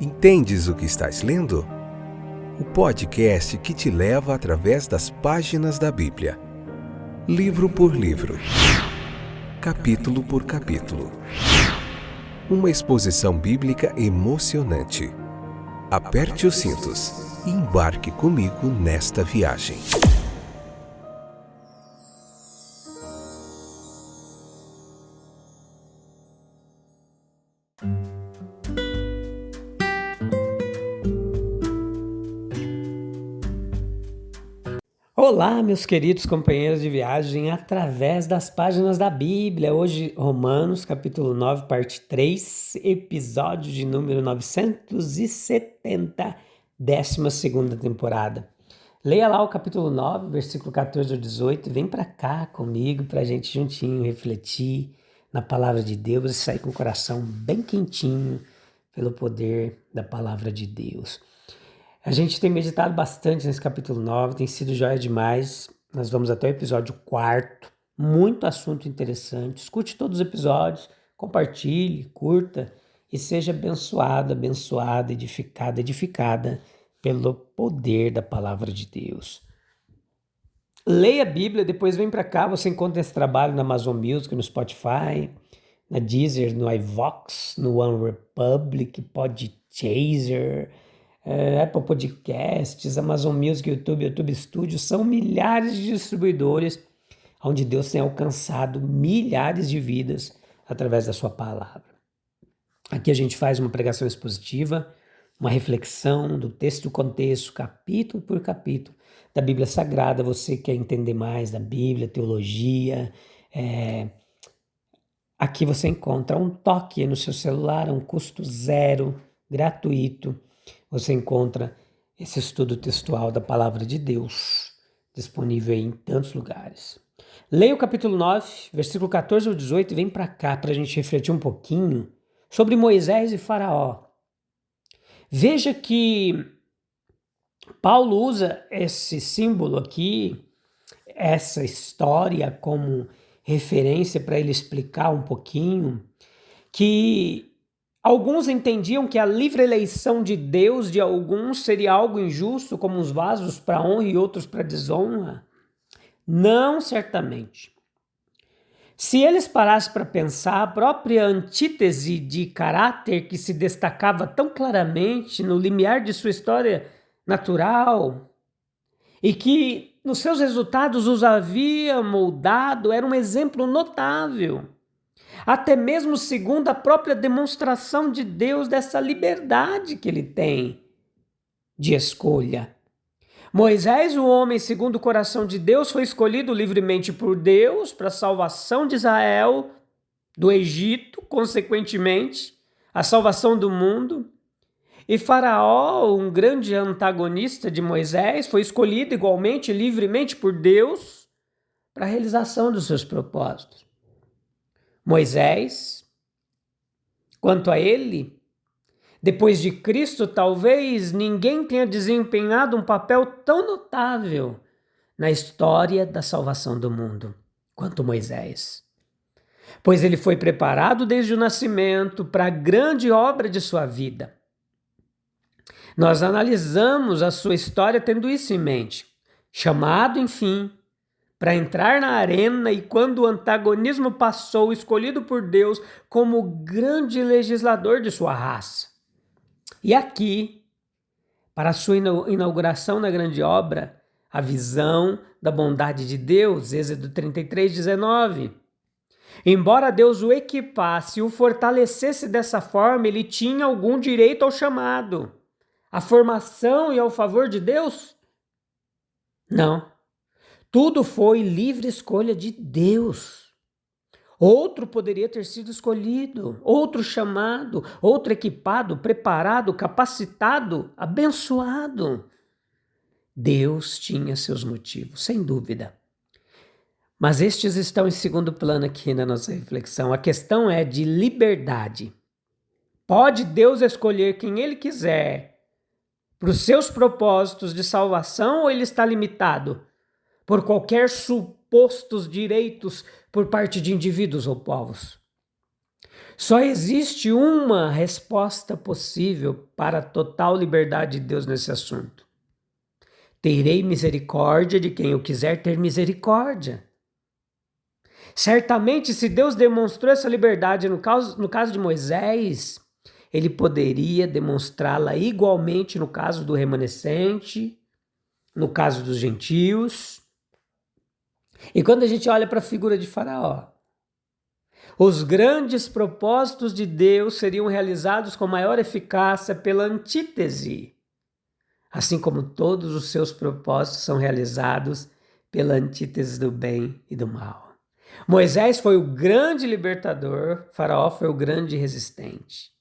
Entendes o que estás lendo? O podcast que te leva através das páginas da Bíblia, livro por livro, capítulo por capítulo. Uma exposição bíblica emocionante. Aperte os cintos e embarque comigo nesta viagem. Olá, meus queridos companheiros de viagem através das páginas da Bíblia. Hoje, Romanos, capítulo 9, parte 3, episódio de número 970, 12ª temporada. Leia lá o capítulo 9, versículo 14 ao 18, vem para cá comigo para a gente juntinho refletir na palavra de Deus e sair com o coração bem quentinho pelo poder da palavra de Deus. A gente tem meditado bastante nesse capítulo 9, tem sido joia demais. Nós vamos até o episódio 4, muito assunto interessante. Escute todos os episódios, compartilhe, curta e seja abençoado, abençoada, edificada pelo poder da palavra de Deus. Leia a Bíblia, depois vem para cá, você encontra esse trabalho na Amazon Music, no Spotify, na Deezer, no iVox, no OneRepublic, Podchaser, Apple Podcasts, Amazon Music, YouTube Studio, são milhares de distribuidores onde Deus tem alcançado milhares de vidas através da sua palavra. Aqui a gente faz uma pregação expositiva, uma reflexão do texto do contexto, capítulo por capítulo da Bíblia Sagrada. Você quer entender mais da Bíblia, teologia, aqui você encontra um toque no seu celular, a um custo zero, gratuito. Você encontra esse estudo textual da palavra de Deus, disponível em tantos lugares. Leia o capítulo 9, versículo 14 ao 18, e vem para cá para a gente refletir um pouquinho sobre Moisés e Faraó. Veja que Paulo usa esse símbolo aqui, essa história como referência para ele explicar um pouquinho que alguns entendiam que a livre eleição de Deus de alguns seria algo injusto, como os vasos para honra e outros para desonra. Não, certamente. Se eles parassem para pensar, a própria antítese de caráter que se destacava tão claramente no limiar de sua história natural e que nos seus resultados os havia moldado, era um exemplo notável. Até mesmo segundo a própria demonstração de Deus dessa liberdade que ele tem de escolha. Moisés, o homem segundo o coração de Deus, foi escolhido livremente por Deus para a salvação de Israel, do Egito, consequentemente, a salvação do mundo. E Faraó, um grande antagonista de Moisés, foi escolhido igualmente, livremente por Deus para a realização dos seus propósitos. Moisés, quanto a ele, depois de Cristo, talvez ninguém tenha desempenhado um papel tão notável na história da salvação do mundo quanto Moisés. Pois ele foi preparado desde o nascimento para a grande obra de sua vida. Nós analisamos a sua história tendo isso em mente. Chamado, enfim, para entrar na arena, e quando o antagonismo passou, escolhido por Deus como o grande legislador de sua raça. E aqui, para a sua inauguração na grande obra, a visão da bondade de Deus, Êxodo 33:19. Embora Deus o equipasse e o fortalecesse dessa forma, ele tinha algum direito ao chamado, à formação e ao favor de Deus? Não. Tudo foi livre escolha de Deus. Outro poderia ter sido escolhido, outro chamado, outro equipado, preparado, capacitado, abençoado. Deus tinha seus motivos, sem dúvida. Mas estes estão em segundo plano aqui na nossa reflexão. A questão é de liberdade. Pode Deus escolher quem Ele quiser para os seus propósitos de salvação, ou Ele está limitado por qualquer supostos direitos por parte de indivíduos ou povos? Só existe uma resposta possível para a total liberdade de Deus nesse assunto. Terei misericórdia de quem eu quiser ter misericórdia. Certamente, se Deus demonstrou essa liberdade no caso de Moisés, ele poderia demonstrá-la igualmente no caso do remanescente, no caso dos gentios. E quando a gente olha para a figura de Faraó, os grandes propósitos de Deus seriam realizados com maior eficácia pela antítese, assim como todos os seus propósitos são realizados pela antítese do bem e do mal. Moisés foi o grande libertador, Faraó foi o grande resistente.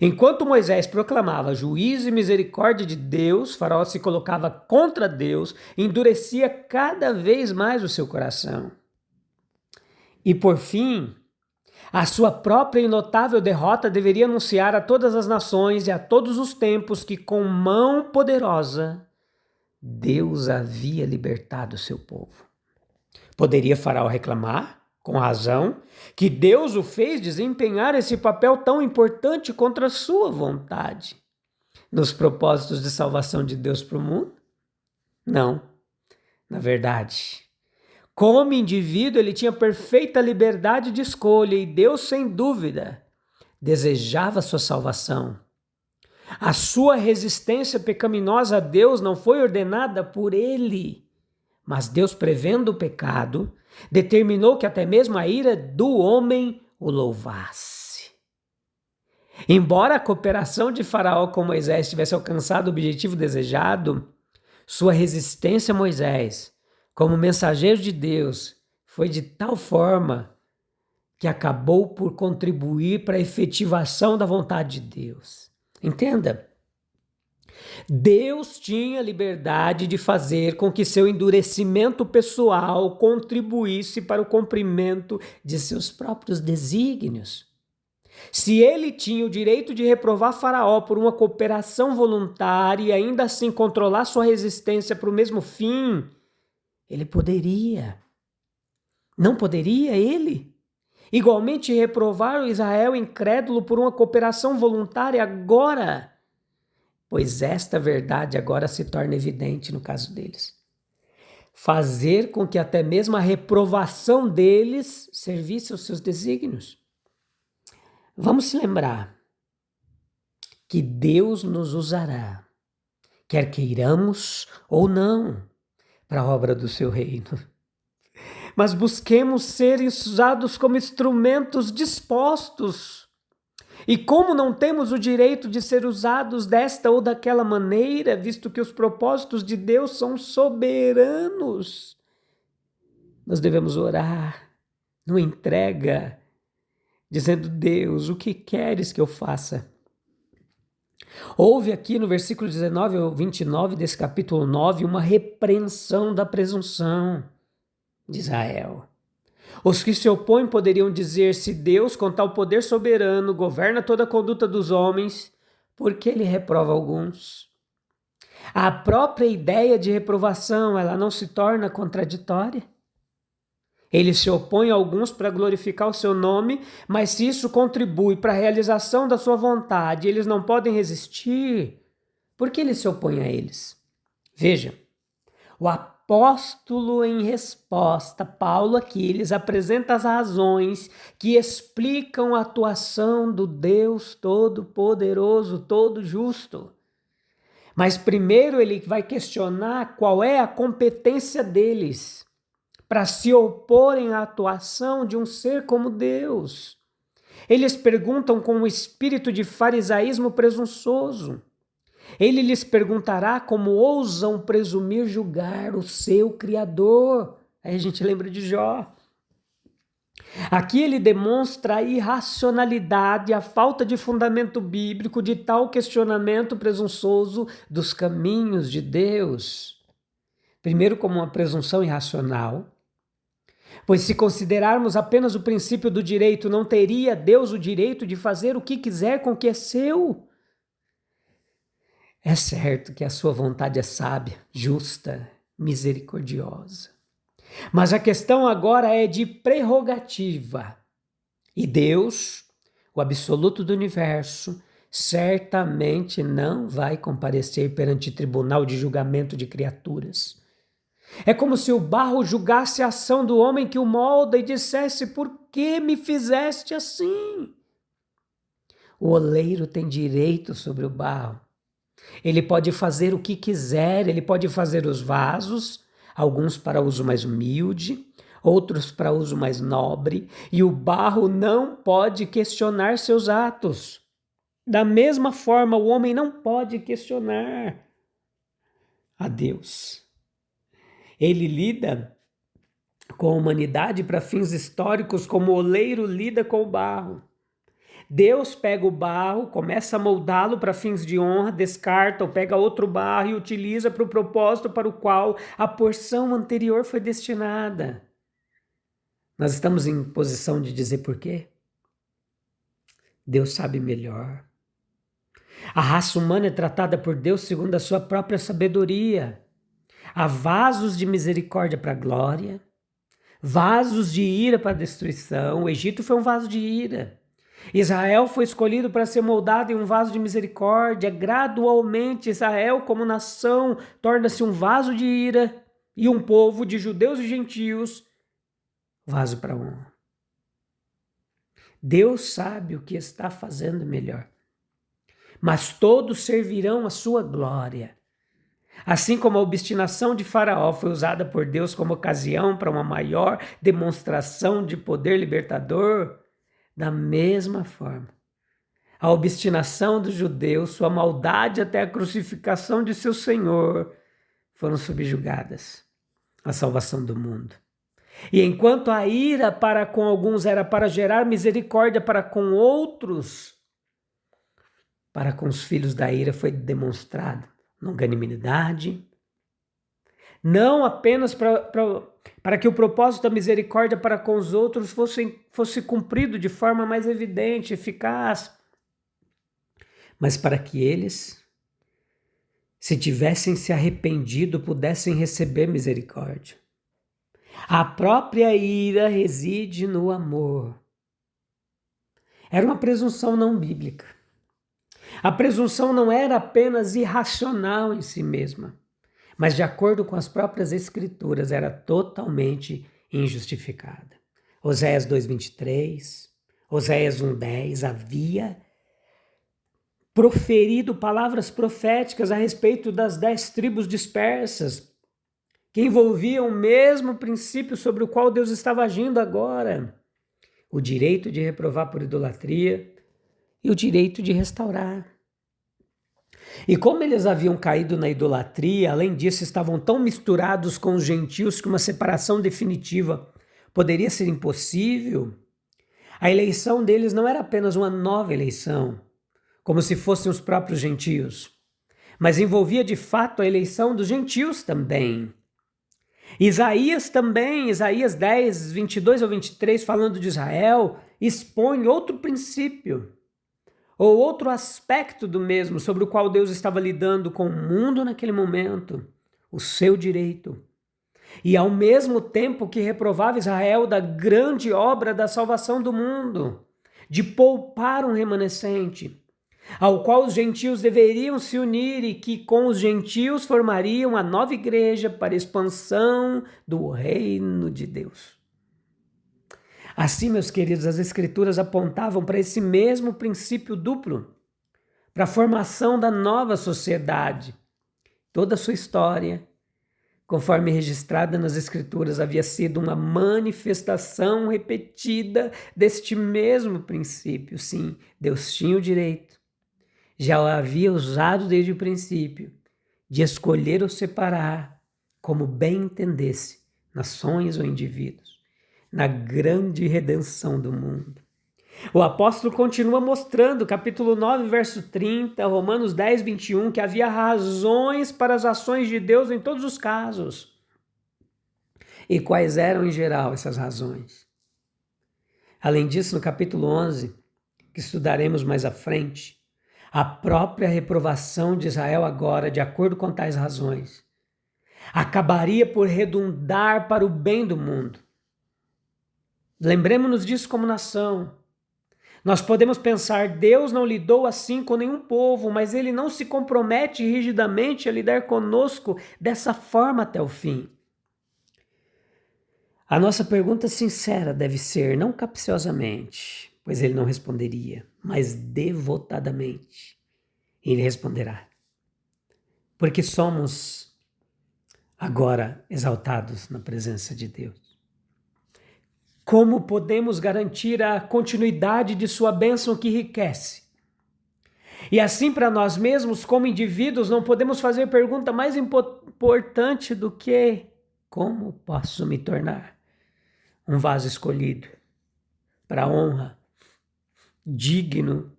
Enquanto Moisés proclamava juízo e misericórdia de Deus, Faraó se colocava contra Deus, endurecia cada vez mais o seu coração. E por fim, a sua própria e notável derrota deveria anunciar a todas as nações e a todos os tempos que com mão poderosa Deus havia libertado o seu povo. Poderia Faraó reclamar, com razão, que Deus o fez desempenhar esse papel tão importante contra a sua vontade nos propósitos de salvação de Deus para o mundo? Não, na verdade. Como indivíduo, ele tinha perfeita liberdade de escolha e Deus, sem dúvida, desejava sua salvação. A sua resistência pecaminosa a Deus não foi ordenada por ele, mas Deus, prevendo o pecado, determinou que até mesmo a ira do homem o louvasse. Embora a cooperação de Faraó com Moisés tivesse alcançado o objetivo desejado, sua resistência a Moisés, como mensageiro de Deus, foi de tal forma que acabou por contribuir para a efetivação da vontade de Deus. Entenda, Deus tinha liberdade de fazer com que seu endurecimento pessoal contribuísse para o cumprimento de seus próprios desígnios. Se ele tinha o direito de reprovar Faraó por uma cooperação voluntária e ainda assim controlar sua resistência para o mesmo fim, ele poderia. Não poderia ele? Igualmente reprovar o Israel incrédulo por uma cooperação voluntária agora, pois esta verdade agora se torna evidente no caso deles. Fazer com que até mesmo a reprovação deles servisse aos seus desígnios. Vamos se lembrar que Deus nos usará, quer queiramos ou não, para a obra do seu reino. Mas busquemos ser usados como instrumentos dispostos. E como não temos o direito de ser usados desta ou daquela maneira, visto que os propósitos de Deus são soberanos, nós devemos orar, numa entrega, dizendo: Deus, o que queres que eu faça? Houve aqui no versículo 19 ao 29 desse capítulo 9 uma repreensão da presunção de Israel. Os que se opõem poderiam dizer: se Deus, com tal poder soberano, governa toda a conduta dos homens, por que ele reprova alguns? A própria ideia de reprovação, ela não se torna contraditória? Ele se opõe a alguns para glorificar o seu nome, mas se isso contribui para a realização da sua vontade, eles não podem resistir, por que ele se opõe a eles? Veja, o apóstolo, em resposta, Paulo aqui lhes apresenta as razões que explicam a atuação do Deus Todo-Poderoso, Todo-Justo. Mas primeiro ele vai questionar qual é a competência deles para se oporem à atuação de um ser como Deus. Eles perguntam com um espírito de farisaísmo presunçoso. Ele lhes perguntará como ousam presumir julgar o seu Criador. Aí a gente lembra de Jó. Aqui ele demonstra a irracionalidade, a falta de fundamento bíblico de tal questionamento presunçoso dos caminhos de Deus. Primeiro, como uma presunção irracional, pois se considerarmos apenas o princípio do direito, não teria Deus o direito de fazer o que quiser com o que é seu? É certo que a sua vontade é sábia, justa, misericordiosa. Mas a questão agora é de prerrogativa. E Deus, o absoluto do universo, certamente não vai comparecer perante tribunal de julgamento de criaturas. É como se o barro julgasse a ação do homem que o molda e dissesse: por que me fizeste assim? O oleiro tem direito sobre o barro. Ele pode fazer o que quiser, ele pode fazer os vasos, alguns para uso mais humilde, outros para uso mais nobre, e o barro não pode questionar seus atos. Da mesma forma, o homem não pode questionar a Deus. Ele lida com a humanidade para fins históricos como o oleiro lida com o barro. Deus pega o barro, começa a moldá-lo para fins de honra, descarta ou pega outro barro e utiliza para o propósito para o qual a porção anterior foi destinada. Nós estamos em posição de dizer por quê? Deus sabe melhor. A raça humana é tratada por Deus segundo a sua própria sabedoria. Há vasos de misericórdia para a glória, vasos de ira para a destruição. O Egito foi um vaso de ira. Israel foi escolhido para ser moldado em um vaso de misericórdia. Gradualmente, Israel, como nação, torna-se um vaso de ira e um povo de judeus e gentios, vaso para honra. Deus sabe o que está fazendo melhor, mas todos servirão a sua glória. Assim como a obstinação de Faraó foi usada por Deus como ocasião para uma maior demonstração de poder libertador, da mesma forma, a obstinação dos judeus, sua maldade até a crucificação de seu Senhor, foram subjugadas à salvação do mundo. E enquanto a ira para com alguns era para gerar misericórdia para com outros, para com os filhos da ira foi demonstrado longanimidade, não apenas para que o propósito da misericórdia para com os outros fosse cumprido de forma mais evidente, eficaz, mas para que eles, se tivessem se arrependido, pudessem receber misericórdia. A própria ira reside no amor. Era uma presunção não bíblica. A presunção não era apenas irracional em si mesma, mas de acordo com as próprias escrituras era totalmente injustificada. Oséias 2:23, Oséias 1:10 havia proferido palavras proféticas a respeito das 10 tribos dispersas, que envolviam o mesmo princípio sobre o qual Deus estava agindo agora: o direito de reprovar por idolatria e o direito de restaurar. E como eles haviam caído na idolatria, além disso estavam tão misturados com os gentios que uma separação definitiva poderia ser impossível, a eleição deles não era apenas uma nova eleição, como se fossem os próprios gentios, mas envolvia de fato a eleição dos gentios também. Isaías 10, 22 ao 23, falando de Israel, expõe outro princípio, ou outro aspecto do mesmo, sobre o qual Deus estava lidando com o mundo naquele momento, o seu direito. E ao mesmo tempo que reprovava Israel da grande obra da salvação do mundo, de poupar um remanescente, ao qual os gentios deveriam se unir e que com os gentios formariam a nova igreja para a expansão do reino de Deus. Assim, meus queridos, as escrituras apontavam para esse mesmo princípio duplo, para a formação da nova sociedade. Toda a sua história, conforme registrada nas escrituras, havia sido uma manifestação repetida deste mesmo princípio. Sim, Deus tinha o direito, já o havia usado desde o princípio, de escolher ou separar, como bem entendesse, nações ou indivíduos, na grande redenção do mundo. O apóstolo continua mostrando, capítulo 9, verso 30, Romanos 10, 21, que havia razões para as ações de Deus em todos os casos. E quais eram, em geral, essas razões? Além disso, no capítulo 11, que estudaremos mais à frente, a própria reprovação de Israel agora, de acordo com tais razões, acabaria por redundar para o bem do mundo. Lembremos-nos disso como nação. Nós podemos pensar, Deus não lidou assim com nenhum povo, mas Ele não se compromete rigidamente a lidar conosco dessa forma até o fim. A nossa pergunta sincera deve ser, não capciosamente, pois Ele não responderia, mas devotadamente. Ele responderá. Porque somos agora exaltados na presença de Deus. Como podemos garantir a continuidade de sua bênção que enriquece? E assim, para nós mesmos, como indivíduos, não podemos fazer pergunta mais importante do que: como posso me tornar um vaso escolhido para a honra, digno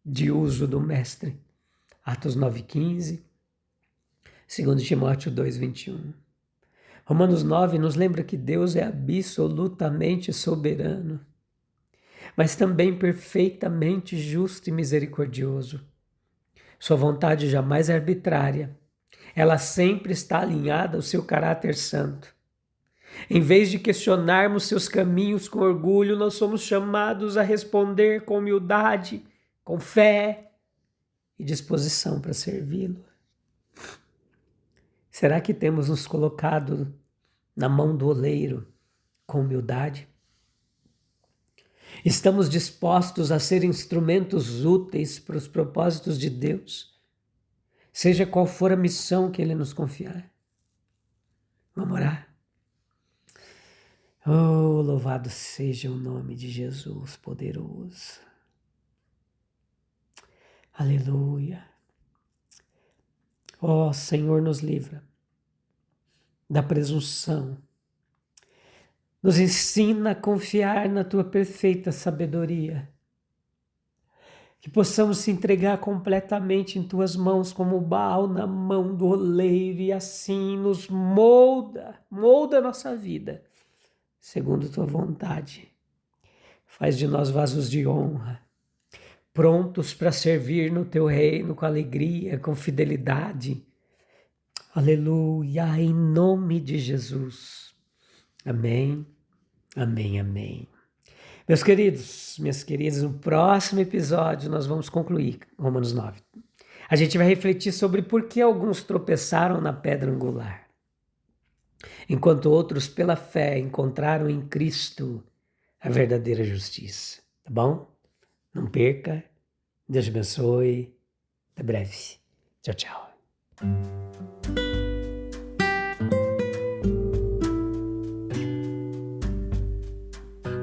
de uso do Mestre? Atos 9,15, 2 Timóteo 2,21. Romanos 9 nos lembra que Deus é absolutamente soberano, mas também perfeitamente justo e misericordioso. Sua vontade jamais é arbitrária. Ela sempre está alinhada ao seu caráter santo. Em vez de questionarmos seus caminhos com orgulho, nós somos chamados a responder com humildade, com fé e disposição para servi-lo. Será que temos nos colocado na mão do oleiro com humildade? Estamos dispostos a ser instrumentos úteis para os propósitos de Deus, seja qual for a missão que Ele nos confiar? Vamos orar? Oh, louvado seja o nome de Jesus poderoso. Aleluia. Ó Senhor, nos livra da presunção. Nos ensina a confiar na Tua perfeita sabedoria. Que possamos se entregar completamente em Tuas mãos como Baal na mão do oleiro e assim nos molda a nossa vida, segundo Tua vontade. Faz de nós vasos de honra, prontos para servir no Teu reino com alegria, com fidelidade. Aleluia, em nome de Jesus. Amém, amém, amém. Meus queridos, minhas queridas, no próximo episódio nós vamos concluir Romanos 9. A gente vai refletir sobre por que alguns tropeçaram na pedra angular, enquanto outros, pela fé, encontraram em Cristo a verdadeira justiça. Tá bom? Não perca. Deus abençoe. Até breve. Tchau, tchau.